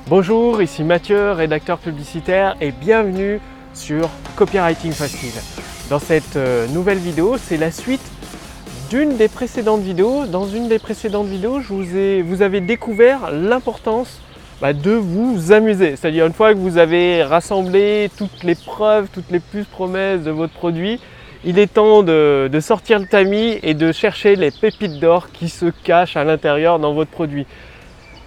Bonjour, ici Mathieu, rédacteur publicitaire et bienvenue sur Copywriting Facile. Dans cette nouvelle vidéo, c'est la suite d'une des précédentes vidéos. Dans une des précédentes vidéos, vous avez découvert l'importance de vous amuser. C'est-à-dire une fois que vous avez rassemblé toutes les preuves, toutes les plus promesses de votre produit, il est temps de sortir le tamis et de chercher les pépites d'or qui se cachent à l'intérieur dans votre produit.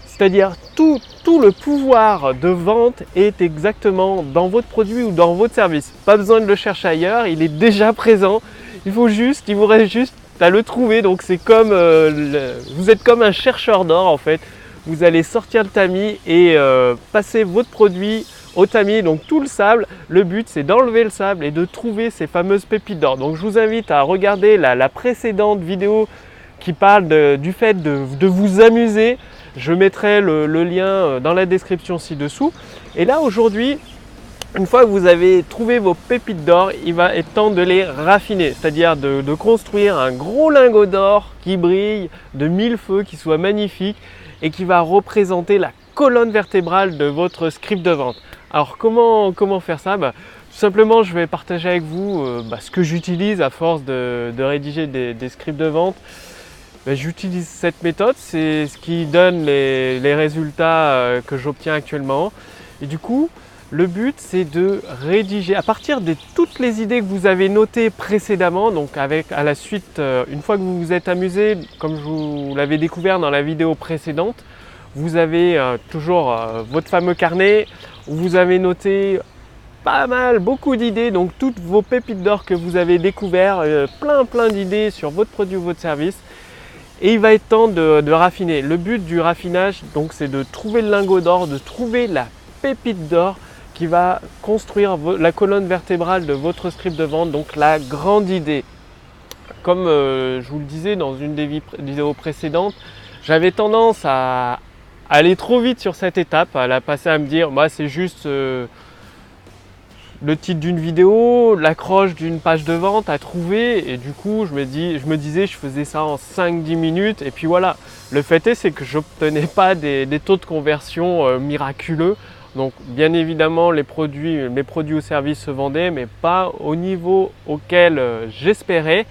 C'est-à-dire tout le pouvoir de vente est exactement dans votre produit ou dans votre service. Pas besoin de le chercher ailleurs, il est déjà présent. Il vous reste juste à le trouver. Donc c'est comme, vous êtes comme un chercheur d'or en fait. Vous allez sortir le tamis et passer votre produit au tamis, donc tout le sable. Le but c'est d'enlever le sable et de trouver ces fameuses pépites d'or. Donc je vous invite à regarder la précédente vidéo qui parle du fait de vous amuser. Je mettrai le lien dans la description ci-dessous. Et là aujourd'hui, une fois que vous avez trouvé vos pépites d'or, il va être temps de les raffiner, c'est-à-dire de construire un gros lingot d'or qui brille de mille feux, qui soit magnifique et qui va représenter la colonne vertébrale de votre script de vente. Alors comment faire ça? Tout simplement, je vais partager avec vous ce que j'utilise à force de rédiger des scripts de vente. J'utilise cette méthode, c'est ce qui donne les résultats que j'obtiens actuellement. Et du coup, le but c'est de rédiger à partir de toutes les idées que vous avez notées précédemment, donc à la suite, une fois que vous vous êtes amusé, comme je vous l'avais découvert dans la vidéo précédente, vous avez toujours votre fameux carnet où vous avez noté beaucoup d'idées, donc toutes vos pépites d'or que vous avez découvert, plein d'idées sur votre produit ou votre service. Et il va être temps de raffiner. Le but du raffinage, donc, c'est de trouver le lingot d'or, de trouver la pépite d'or qui va construire la colonne vertébrale de votre script de vente, donc la grande idée. Comme je vous le disais dans une des vidéos précédentes, j'avais tendance à aller trop vite sur cette étape, à la passer à me dire c'est juste le titre d'une vidéo, l'accroche d'une page de vente à trouver, et du coup je me disais je faisais ça en 5-10 minutes et puis voilà. Le fait est c'est que je n'obtenais pas des taux de conversion miraculeux. Donc bien évidemment mes produits ou services se vendaient, mais pas au niveau auquel j'espérais.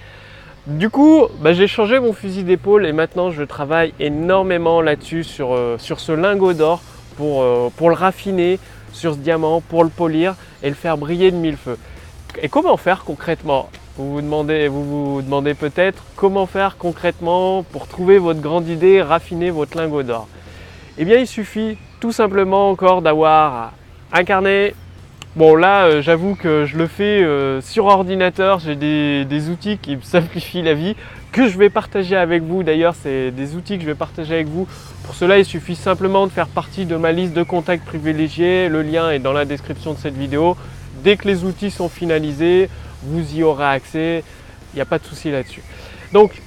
Du coup j'ai changé mon fusil d'épaule et maintenant je travaille énormément là-dessus sur ce lingot d'or pour le raffiner, sur ce diamant, pour le polir et le faire briller de mille feux. Et comment faire concrètement? Vous vous demandez peut-être comment faire concrètement pour trouver votre grande idée, raffiner votre lingot d'or. Eh bien il suffit tout simplement encore d'avoir un carnet. Bon là j'avoue que je le fais sur ordinateur, j'ai des outils qui me simplifient la vie, que je vais partager avec vous. D'ailleurs c'est des outils que je vais partager avec vous. Pour cela il suffit simplement de faire partie de ma liste de contacts privilégiés, le lien est dans la description de cette vidéo. Dès que les outils sont finalisés, vous y aurez accès, il n'y a pas de souci là-dessus. Donc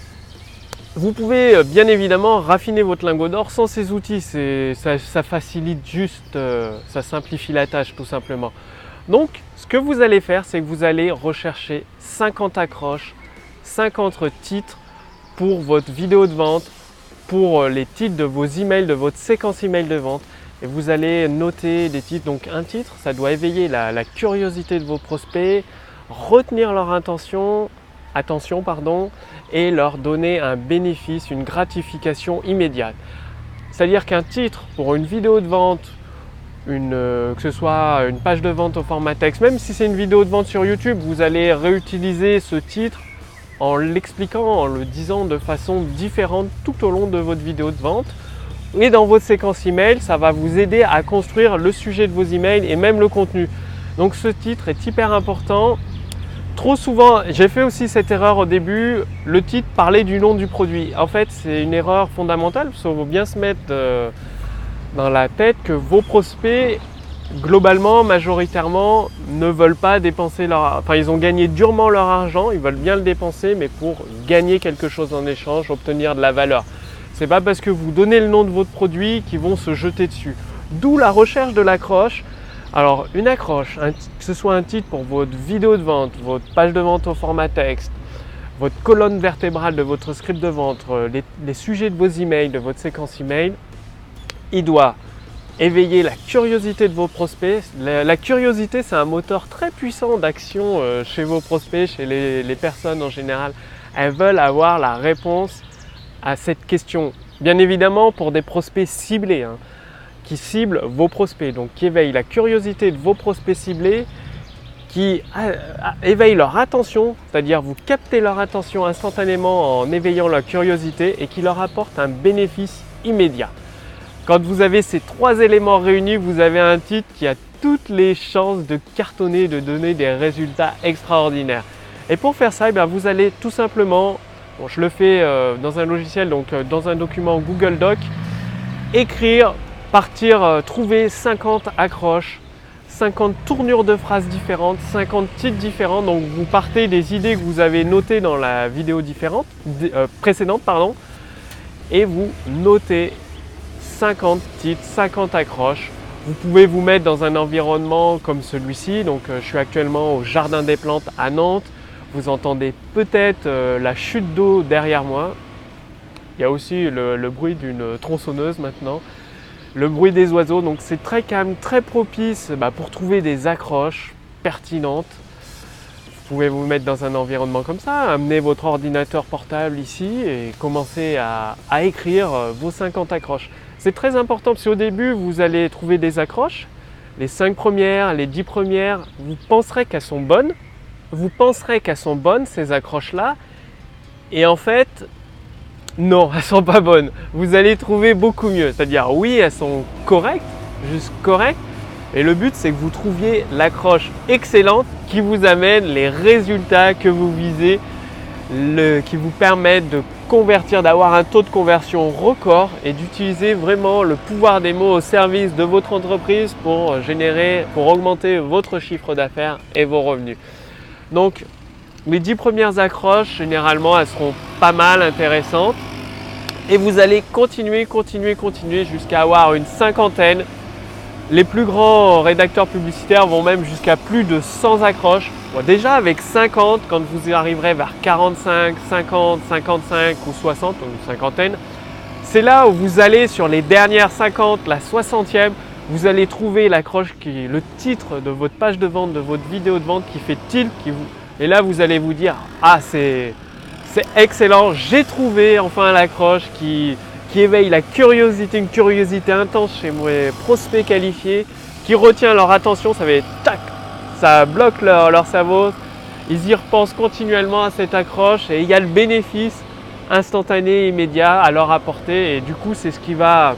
vous pouvez bien évidemment raffiner votre lingot d'or sans ces outils, ça facilite juste, ça simplifie la tâche tout simplement. Donc ce que vous allez faire, c'est que vous allez rechercher 50 accroches, 50 titres pour votre vidéo de vente, pour les titres de vos emails, de votre séquence email de vente. Et vous allez noter des titres, donc un titre, ça doit éveiller la curiosité de vos prospects, retenir leur attention, et leur donner un bénéfice, une gratification immédiate. C'est-à-dire qu'un titre pour une vidéo de vente, que ce soit une page de vente au format texte, même si c'est une vidéo de vente sur YouTube, vous allez réutiliser ce titre en l'expliquant, en le disant de façon différente tout au long de votre vidéo de vente. Et dans votre séquence email, ça va vous aider à construire le sujet de vos emails et même le contenu. Donc ce titre est hyper important. Trop souvent, j'ai fait aussi cette erreur au début, le titre parlait du nom du produit. En fait, c'est une erreur fondamentale parce qu'il faut bien se mettre dans la tête que vos prospects, globalement, majoritairement, ne veulent pas dépenser ils ont gagné durement leur argent, ils veulent bien le dépenser, mais pour gagner quelque chose en échange, obtenir de la valeur. C'est pas parce que vous donnez le nom de votre produit qu'ils vont se jeter dessus. D'où la recherche de l'accroche. Alors une accroche, que ce soit un titre pour votre vidéo de vente, votre page de vente au format texte, votre colonne vertébrale de votre script de vente, les sujets de vos emails, de votre séquence email, il doit éveiller la curiosité de vos prospects. La curiosité, c'est un moteur très puissant d'action chez vos prospects, chez les personnes en général. Elles veulent avoir la réponse à cette question. Bien évidemment pour des prospects ciblés, hein, qui ciblent vos prospects, donc qui éveillent la curiosité de vos prospects ciblés, qui éveillent leur attention, c'est-à-dire vous captez leur attention instantanément en éveillant leur curiosité et qui leur apportent un bénéfice immédiat. Quand vous avez ces trois éléments réunis, vous avez un titre qui a toutes les chances de cartonner, de donner des résultats extraordinaires. Et pour faire ça, vous allez tout simplement, bon, je le fais dans un logiciel, donc dans un document Google Doc, écrire, partir, trouver 50 accroches, 50 tournures de phrases différentes, 50 titres différents. Donc vous partez des idées que vous avez notées dans la vidéo précédente, et vous notez 50 titres, 50 accroches. Vous pouvez vous mettre dans un environnement comme celui-ci. Donc je suis actuellement au Jardin des Plantes à Nantes. Vous entendez peut-être la chute d'eau derrière moi. Il y a aussi le bruit d'une tronçonneuse maintenant. Le bruit des oiseaux, donc c'est très calme, très propice pour trouver des accroches pertinentes. Vous pouvez vous mettre dans un environnement comme ça, amener votre ordinateur portable ici et commencer à écrire vos 50 accroches. C'est très important parce qu'au début, vous allez trouver des accroches. Les 5 premières, les 10 premières, vous penserez qu'elles sont bonnes. Vous penserez qu'elles sont bonnes, ces accroches-là. Et en fait, non, elles ne sont pas bonnes. Vous allez trouver beaucoup mieux. C'est-à-dire, oui, elles sont correctes, juste correctes. Et le but, c'est que vous trouviez l'accroche excellente qui vous amène les résultats que vous visez, qui vous permettent de convertir, d'avoir un taux de conversion record et d'utiliser vraiment le pouvoir des mots au service de votre entreprise pour augmenter votre chiffre d'affaires et vos revenus. Donc, les 10 premières accroches, généralement, elles seront pas mal intéressantes. Et vous allez continuer jusqu'à avoir une cinquantaine. Les plus grands rédacteurs publicitaires vont même jusqu'à plus de 100 accroches. Bon, déjà avec 50, quand vous arriverez vers 45, 50, 55 ou 60, donc une cinquantaine, c'est là où vous allez sur les dernières 50, la 60e, vous allez trouver l'accroche qui est le titre de votre page de vente, de votre vidéo de vente qui fait tilt. Et là, vous allez vous dire « Ah, c'est excellent, j'ai trouvé enfin l'accroche qui éveille la curiosité, une curiosité intense chez mes prospects qualifiés, qui retient leur attention, ça va être tac, ça bloque leur cerveau, ils y repensent continuellement à cette accroche et il y a le bénéfice instantané, immédiat à leur apporter et du coup c'est ce qui va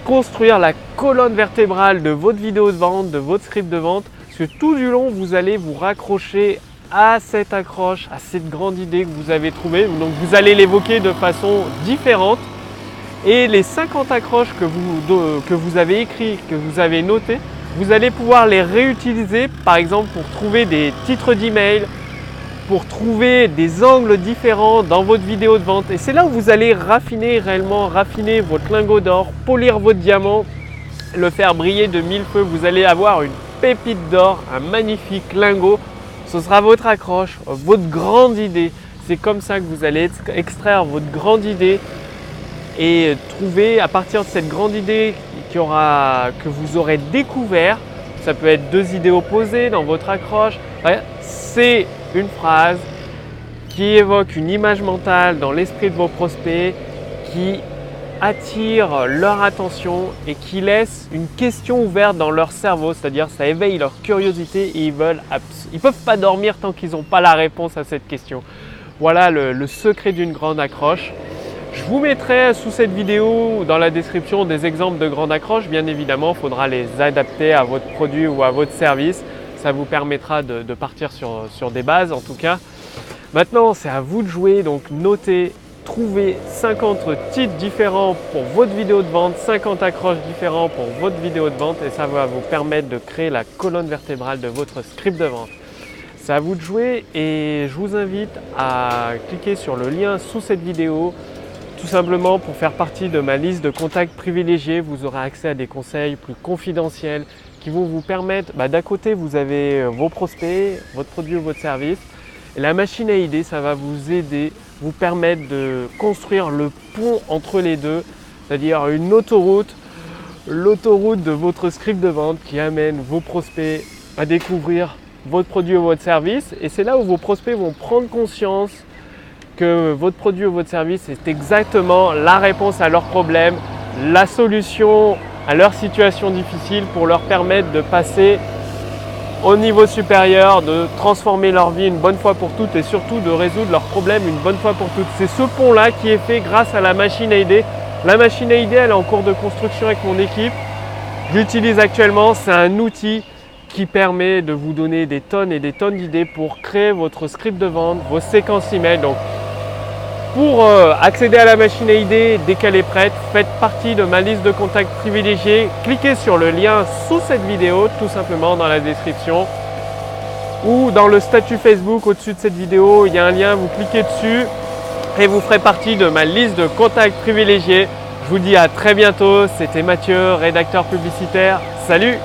construire la colonne vertébrale de votre vidéo de vente, de votre script de vente, parce que tout du long vous allez vous raccrocher à cette accroche, à cette grande idée que vous avez trouvée. Donc vous allez l'évoquer de façon différente et les 50 accroches que vous avez écrites, que vous avez notées, vous allez pouvoir les réutiliser par exemple pour trouver des titres d'email, pour trouver des angles différents dans votre vidéo de vente. Et c'est là où vous allez réellement raffiner votre lingot d'or, polir votre diamant, le faire briller de mille feux. Vous allez avoir une pépite d'or, un magnifique lingot. Ce sera votre accroche, votre grande idée. C'est comme ça que vous allez extraire votre grande idée et trouver à partir de cette grande idée que vous aurez découvert. Ça peut être deux idées opposées dans votre accroche. C'est une phrase qui évoque une image mentale dans l'esprit de vos prospects, qui attire leur attention et qui laisse une question ouverte dans leur cerveau, c'est-à-dire ça éveille leur curiosité et ils ne peuvent pas dormir tant qu'ils n'ont pas la réponse à cette question. Voilà le secret d'une grande accroche. Je vous mettrai sous cette vidéo dans la description des exemples de grandes accroches. Bien évidemment, il faudra les adapter à votre produit ou à votre service. Ça vous permettra de partir sur des bases en tout cas. Maintenant, c'est à vous de jouer, donc notez. Trouvez 50 titres différents pour votre vidéo de vente, 50 accroches différents pour votre vidéo de vente et ça va vous permettre de créer la colonne vertébrale de votre script de vente. C'est à vous de jouer et je vous invite à cliquer sur le lien sous cette vidéo tout simplement pour faire partie de ma liste de contacts privilégiés. Vous aurez accès à des conseils plus confidentiels qui vont vous permettre, d'un côté vous avez vos prospects, votre produit ou votre service et la machine à idées, ça va vous aider, vous permettre de construire le pont entre les deux, c'est-à-dire une autoroute l'autoroute de votre script de vente qui amène vos prospects à découvrir votre produit ou votre service. Et c'est là où vos prospects vont prendre conscience que votre produit ou votre service est exactement la réponse à leurs problèmes, la solution à leur situation difficile pour leur permettre de passer au niveau supérieur, de transformer leur vie une bonne fois pour toutes et surtout de résoudre leurs problèmes une bonne fois pour toutes. C'est ce pont-là qui est fait grâce à la machine à idées. La machine à idées, elle est en cours de construction avec mon équipe. Je l'utilise actuellement, c'est un outil qui permet de vous donner des tonnes et des tonnes d'idées pour créer votre script de vente, vos séquences email. Donc, pour accéder à la machine à idées, dès qu'elle est prête, faites partie de ma liste de contacts privilégiés. Cliquez sur le lien sous cette vidéo, tout simplement dans la description. Ou dans le statut Facebook au-dessus de cette vidéo, il y a un lien, vous cliquez dessus et vous ferez partie de ma liste de contacts privilégiés. Je vous dis à très bientôt, c'était Mathieu, rédacteur publicitaire. Salut!